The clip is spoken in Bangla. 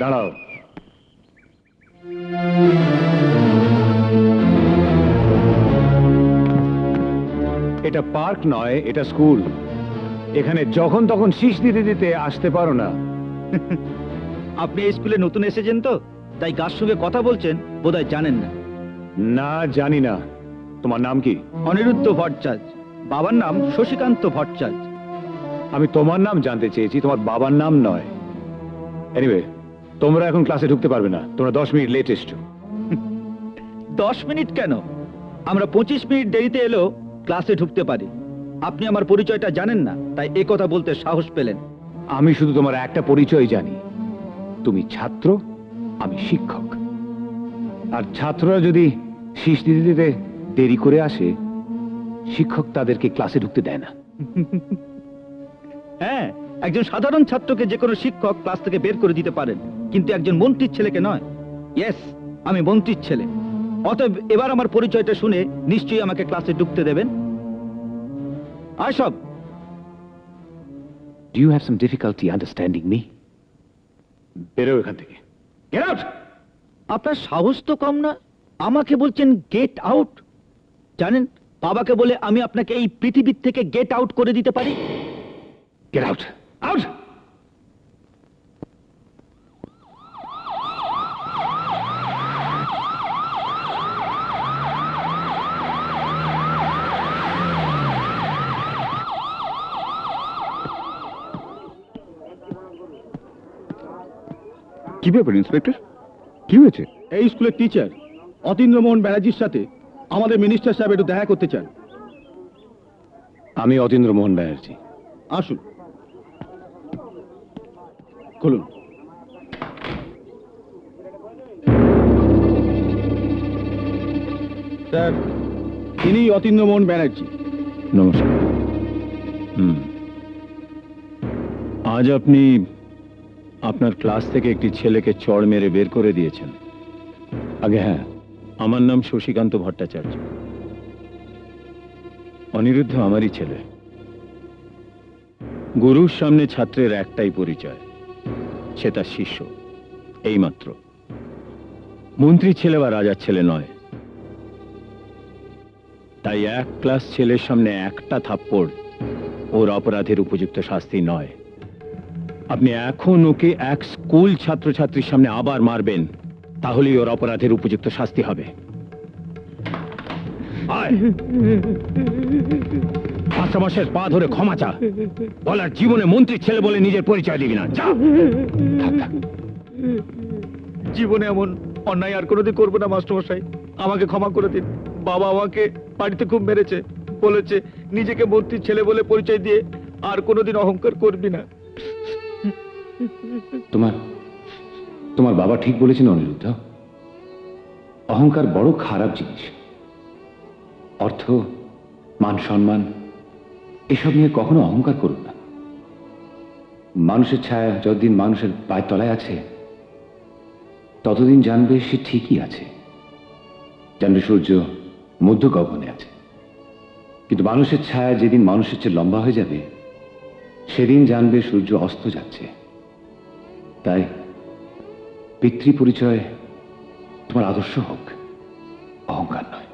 দাঁড়াও। এটা পার্ক নয়, এটা স্কুল। এখানে যখন তখন শীষ দিতে দিতে আসতে পারো না। আপনি এই স্কুলে নতুন এসেছেন তো, তাই কার সঙ্গে কথা বলছেন বোধহয় জানেন না। না, জানি না। তোমার নাম কি? অনিরুদ্ধ ভট্টাচার্য। বাবার নাম শশীকান্ত ভট্টাচার্য। আমি তোমার নাম জানতে চেয়েছি, তোমার বাবার নাম নয়। এনিওয়ে, তোমরা এখন ক্লাসে ঢুকতে পারবে না। তোমরা 10 মিনিট লেট এসছো। 10 মিনিট কেন, আমরা 25 মিনিট দেরিতে এলেও ক্লাসে ঢুকতে পারি। আপনি আমার পরিচয়টা জানেন না, তাই এ কথা বলতে সাহস পেলেন। আমি শুধু তোমার একটা পরিচয় জানি, তুমি ছাত্র, আমি শিক্ষক। আর ছাত্ররা যদি শীষ দিতে দিতে দেরি করে আসে, শিক্ষক তাদেরকে ক্লাসে ঢুকতে দেয় না। হ্যাঁ, একজন সাধারণ ছাত্রকে যে কোনো শিক্ষক ক্লাস থেকে বের করে দিতে পারেন, কিন্তু একজন মন্ত্রীর ছেলেকে নয়। ইয়েস, আমি মন্ত্রীর ছেলে। অতএব এবার আমার পরিচয়টা শুনে নিশ্চয়ই আমাকে ক্লাসে ঢুকতে দেবেন। আয় সব। Do you have some difficulty understanding me? বেরো এখান থেকে। Get out! আপনার সাহস তো কম না, আমাকে বলছেন গেট আউট। জানেন, বাবাকে বলে আমি আপনাকে এই পৃথিবীর থেকে গেট আউট করে দিতে পারি। Get out! Out! কি ব্যাপার ইন্সপেক্টর, কি হয়েছে? এই স্কুলের টিচার অতীন্দ্রমোহন ব্যানার্জির সাথে আমাদের মিনিস্টার সাহেব একটু দেখা করতে চান। আমি অতীন্দ্র মোহন ব্যানার্জি। আসুন, খুলুন। স্যার, ইনি অতীন্দ্রমোহন ব্যানার্জি। নমস্কার। আজ আপনি আপনার ক্লাস থেকে একটি ছেলেকে চড় মেরে বের করে দিয়েছেন। আগে হ্যাঁ, আমার নাম শশীকান্ত ভট্টাচার্য। অনিরুদ্ধ আমারই ছেলে। গুরুর সামনে ছাত্রের একটাই পরিচয়, সে তার শিষ্য, এইমাত্র। মন্ত্রী ছেলে বা রাজার ছেলে নয়। তাই এক ক্লাস ছেলের সামনে একটা থাপ্পড় ওর অপরাধের উপযুক্ত শাস্তি নয়। আপনি এখন ওকে এক স্কুল ছাত্রছাত্রীর সামনে আবার মারবেন, তাহলেই ওর অপরাধের উপযুক্ত শাস্তি হবে। মাস্টারমশাইয়ের পা ধরে ক্ষমা চা। বলার জীবনে মন্ত্রীর ছেলে বলে নিজের পরিচয় দিবি না। যা। জীবনে এমন অন্যায় আর কোনোদিন করবো না মাস্টারমশাই, আমাকে ক্ষমা করে দিন। বাবা আমাকে বাড়িতে খুব মেরেছে, বলেছে নিজেকে মন্ত্রীর ছেলে বলে পরিচয় দিয়ে আর কোনোদিন অহংকার করবি না। তোমার বাবা ঠিক বলেছেন অনিরুদ্ধ। অহংকার বড় খারাপ জিনিস। অর্থ, মান সম্মান এসব নিয়ে কখনো অহংকার করুন না। মানুষের ছায়া যতদিন মানুষের পায়ের তলায় আছে, ততদিন জানবে সে ঠিকই আছে, জানবে সূর্য মধ্য গগনে আছে। কিন্তু মানুষের ছায়া যেদিন মানুষের চেয়ে লম্বা হয়ে যাবে, সেদিন জানবে সূর্য অস্ত যাচ্ছে। তাই পিতৃ পরিচয় তোমার আদর্শ হোক, অহংকার নয়।